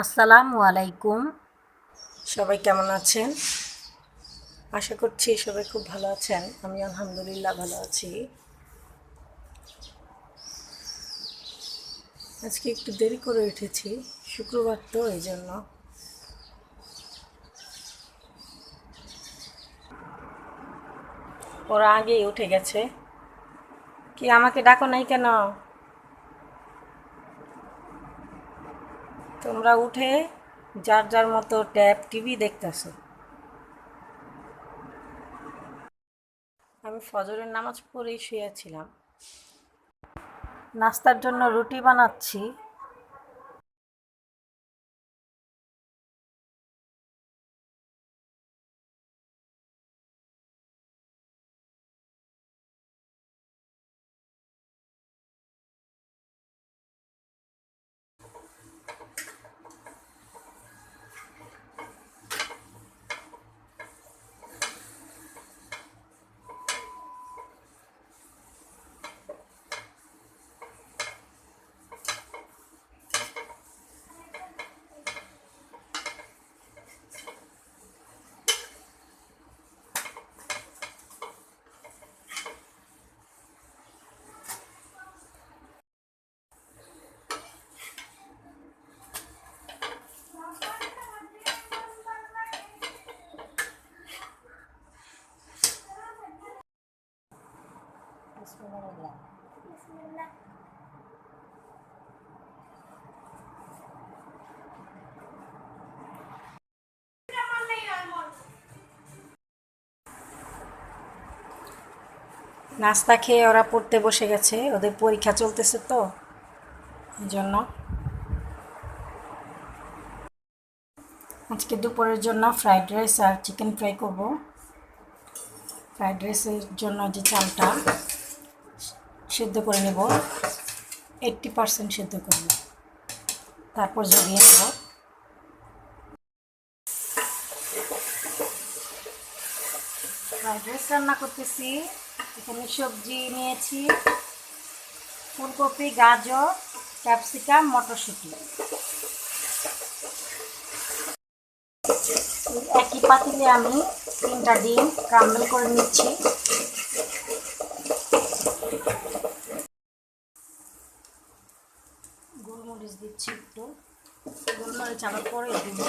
আসসালামু আলাইকুম। সবাই কেমন আছেন? আশা করছি সবাই খুব ভালো আছেন। আমি আলহামদুলিল্লাহ ভালো আছি। আজকে একটু দেরি করে উঠেছি, শুক্রবার তো এই জন্য। ওরা আগেই উঠে গেছে। কি আমাকে ডাকো নাই কেন? তোমরা উঠে যার যার মতো ট্যাব টিভি দেখতেছো। আমি ফজরের নামাজ পড়েই শুয়েছিলাম। নাস্তার জন্য রুটি বানাচ্ছি। নাস্তা খেয়ে ওরা পড়তে বসে গেছে, ওদের পরীক্ষা চলতেছে তো এই জন্য। আজকে দুপুরের জন্য ফ্রাইড রাইস আর চিকেন ফ্রাই করব। ফ্রাইড রাইসের জন্য যে চালটা সেদ্ধ করে নেব, 80% সেদ্ধ করব, তারপর ঝরিয়ে নেব। ফ্রাইড রাইস রান্না করতেছি। এখানে সবজি নিয়েছি, ফুলকপি, গাজর, ক্যাপসিকাম, মটরশুঁটি। একই পাতিলে আমি 3টা ডিম ক্রাম্বল করে নিচ্ছি। গোলমরিচ দিচ্ছি একটু, গোলমরিচ আবার পরে দিব।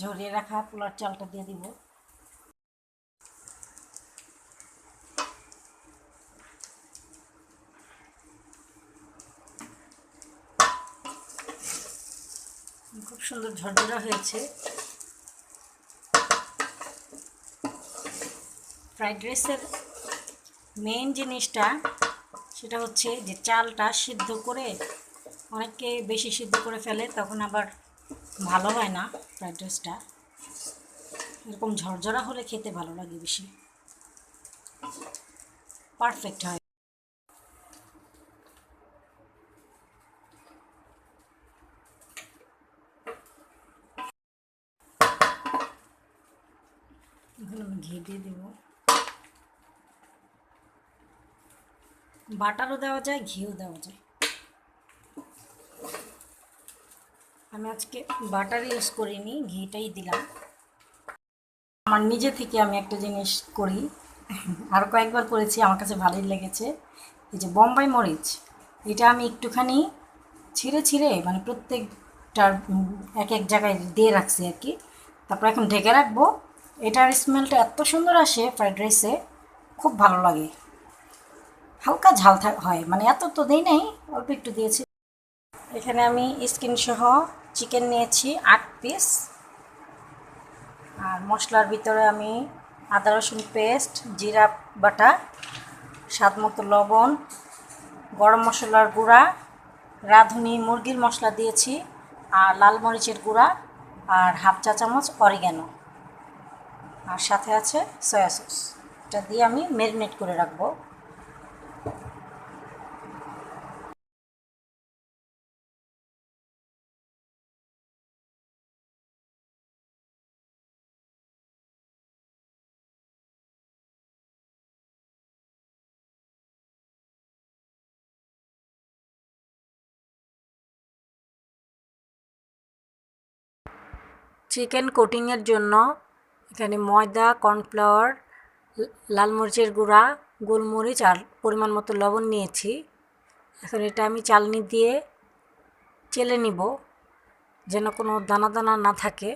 ঝরিয়ে রাখা পোলার চালটা দিয়ে দিব। খুব সুন্দর ঝরঝরা হয়েছে। ফ্রাইড রাইসের মেইন জিনিসটা সেটা হচ্ছে যে চালটা সিদ্ধ করে, অনেকে বেশি সিদ্ধ করে ফেলে, তখন আবার ভালো হয় না ফ্রাইড রাইসটা। এরকম ঝরঝরা হলে খেতে ভালো লাগে বেশি, পারফেক্ট হয়। এখন আমি ঘি দিয়ে দেবো। বাটারও দেওয়া যায়, ঘিও দেওয়া যায়। আমি আজকে বাটার ইউজ করিনি, ঘিটাই দিলাম। আমার নিজে থেকে আমি একটা জিনিস করি, আরও কয়েকবার করেছি, আমার কাছে ভালোই লেগেছে। এই যে বোম্বাই মরিচ, এটা আমি একটুখানি ছিঁড়ে ছিঁড়ে মানে প্রত্যেকটার এক এক জায়গায় দিয়ে রাখছি আর কি। তারপর এখন ঢেকে রাখবো। এটার স্মেলটা এত সুন্দর আসে ফ্রাইড রাইসে, খুব ভালো লাগে। হালকা ঝাল হয়, মানে এত তো দেই নাই, অল্প একটু দিয়েছি। এখানে আমি স্কিন সহ চিকেন নিয়েছি 8 পিস। আর মশলার ভিতরে আমি আদা রসুন পেস্ট, জিরা বাটা, স্বাদ মতো লবণ, গরম মশলার গুঁড়া, রাঁধুনি মুরগির মশলা দিয়েছি, আর লাল মরিচের গুঁড়া, আর হাফ চা চামচ অরিগ্যানো, আর সাথে আছে সয়া সস। এটা দিয়ে আমি ম্যারিনেট করে রাখবো। চিকেন কোটিংয়ের জন্য এখানে ময়দা, কর্নফ্লাওয়ার, লাল মরিচের গুঁড়া, গোলমরিচ আর পরিমাণ মতো লবণ নিয়েছি। এখন এটা আমি চালনি দিয়ে চেলে নিব যেন কোনো দানা দানা না থাকে।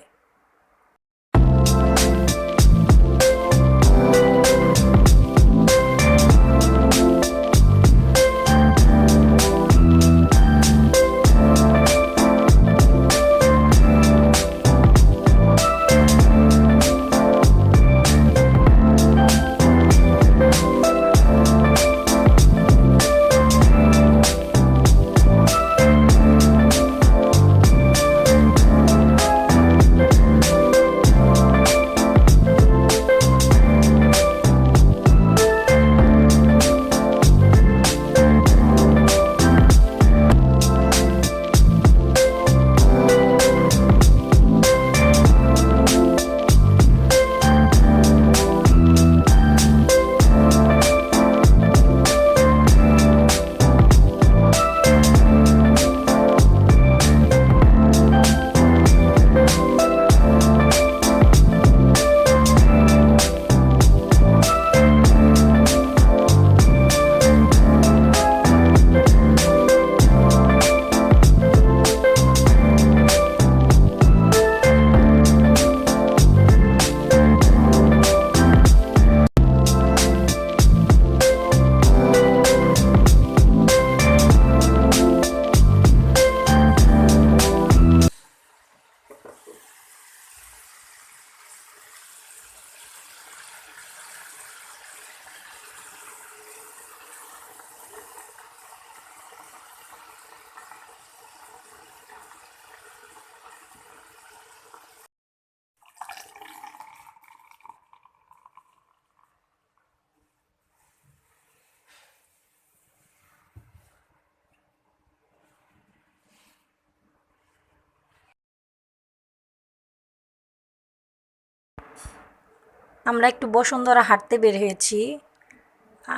আমরা একটু বসুন্ধরা হাঁটতে বের হয়েছি।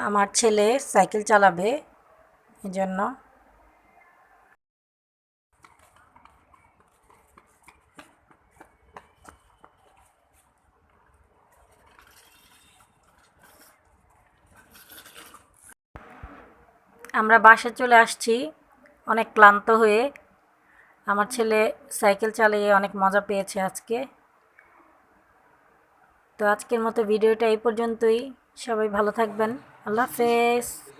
আমার ছেলে সাইকেল চালাবে, এজন্য। আমরা বাসায় চলে আসছি অনেক ক্লান্ত হয়ে। আমার ছেলে সাইকেল চালিয়ে অনেক মজা পেয়েছে আজকে। তো আজকের মতো ভিডিওটা এই পর্যন্তই। সবাই ভালো থাকবেন। আল্লাহ হাফেজ।